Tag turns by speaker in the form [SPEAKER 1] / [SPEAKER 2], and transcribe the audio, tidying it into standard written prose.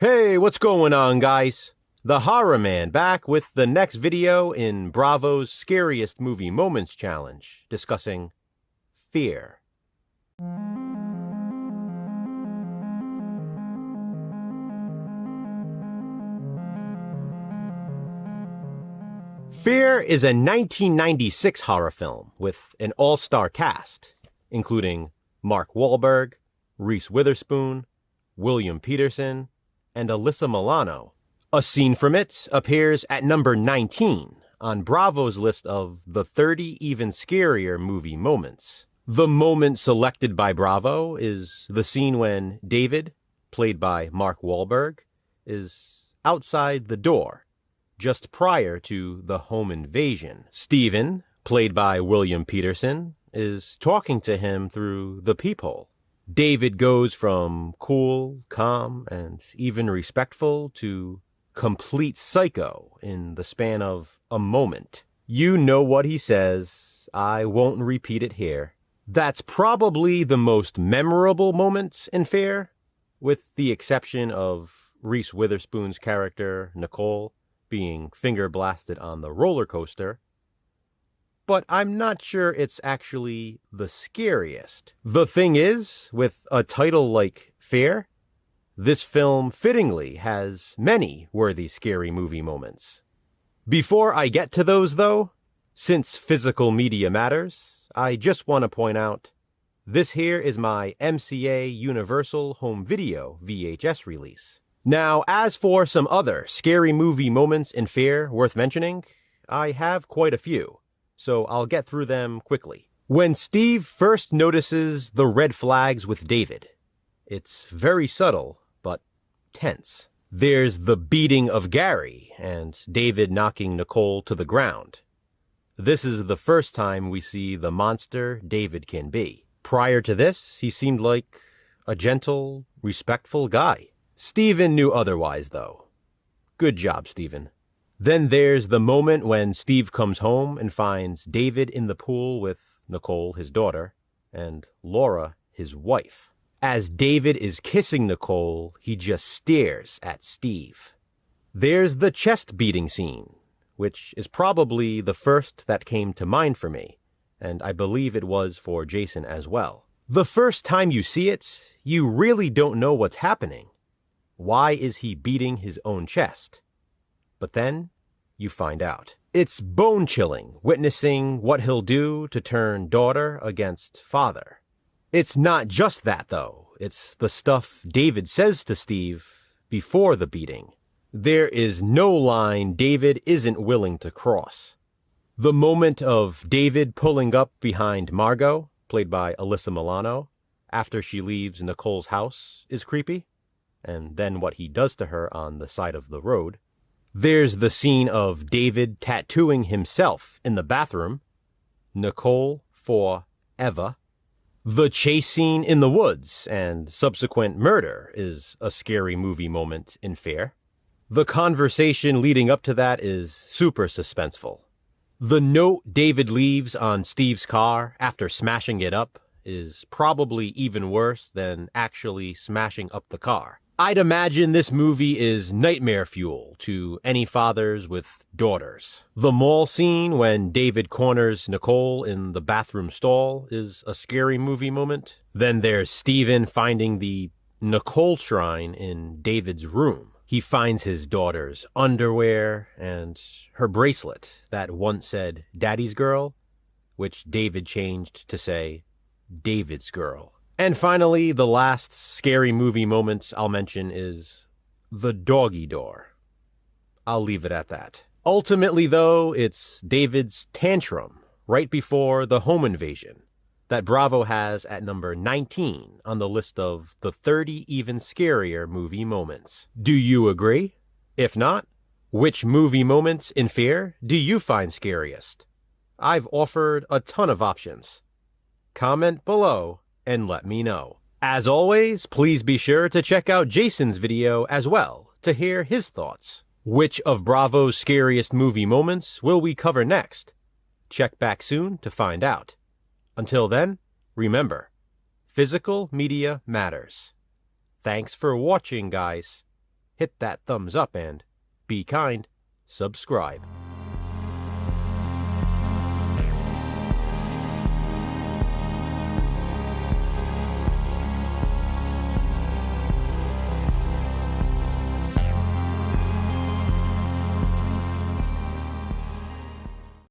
[SPEAKER 1] Hey, what's going on, guys? The Horror Man back with the next video in Bravo's Scariest Movie Moments Challenge, discussing fear. Fear is a 1996 horror film with an all-star cast, including Mark Wahlberg, Reese Witherspoon, William Peterson, and Alyssa Milano. A scene from it appears at number 19 on Bravo's list of the 30 even scarier movie moments. The moment selected by Bravo is the scene when David, played by Mark Wahlberg, is outside the door just prior to the home invasion. Steven, played by William Peterson, is talking to him through the peephole. David goes from cool, calm, and even respectful to complete psycho in the span of a moment. You know what he says. I won't repeat it here. That's probably the most memorable moment in Fear, with the exception of Reese Witherspoon's character, Nicole, being finger blasted on the roller coaster. But I'm not sure it's actually the scariest. The thing is, with a title like Fear, this film fittingly has many worthy scary movie moments. Before I get to those, though, since physical media matters, I just want to point out, this here is my MCA Universal Home Video VHS release. Now, as for some other scary movie moments in Fear worth mentioning, I have quite a few, so I'll get through them quickly. When Steve first notices the red flags with David, it's very subtle, but tense. There's the beating of Gary and David knocking Nicole to the ground. This is the first time we see the monster David can be. Prior to this, he seemed like a gentle, respectful guy. Steven knew otherwise, though. Good job, Steven. Then there's the moment when Steve comes home and finds David in the pool with Nicole, his daughter, and Laura, his wife. As David is kissing Nicole, he just stares at Steve. There's the chest beating scene, which is probably the first that came to mind for me, and I believe it was for Jason as well. The first time you see it, you really don't know what's happening. Why is he beating his own chest? But then, you find out. It's bone-chilling, witnessing what he'll do to turn daughter against father. It's not just that, though. It's the stuff David says to Steve before the beating. There is no line David isn't willing to cross. The moment of David pulling up behind Margot, played by Alyssa Milano, after she leaves Nicole's house is creepy, and then what he does to her on the side of the road. There's the scene of David tattooing himself in the bathroom, Nicole for Eva. The chase scene in the woods and subsequent murder is a scary movie moment in Fear. The conversation leading up to that is super suspenseful. The note David leaves on Steve's car after smashing it up is probably even worse than actually smashing up the car. I'd imagine this movie is nightmare fuel to any fathers with daughters. The mall scene when David corners Nicole in the bathroom stall is a scary movie moment. Then there's Steven finding the Nicole shrine in David's room. He finds his daughter's underwear and her bracelet that once said Daddy's Girl, which David changed to say David's Girl. And finally, the last scary movie moment I'll mention is the doggy door. I'll leave it at that. Ultimately, though, it's David's tantrum right before the home invasion that Bravo has at number 19 on the list of the 30 even scarier movie moments. Do you agree? If not, which movie moments in Fear do you find scariest? I've offered a ton of options. Comment below and let me know. As always, please be sure to check out Jason's video as well to hear his thoughts. Which of Bravo's scariest movie moments will we cover next? Check back soon to find out. Until then, remember, physical media matters. Thanks for watching, guys. hit that thumbs up and, be kind, subscribe.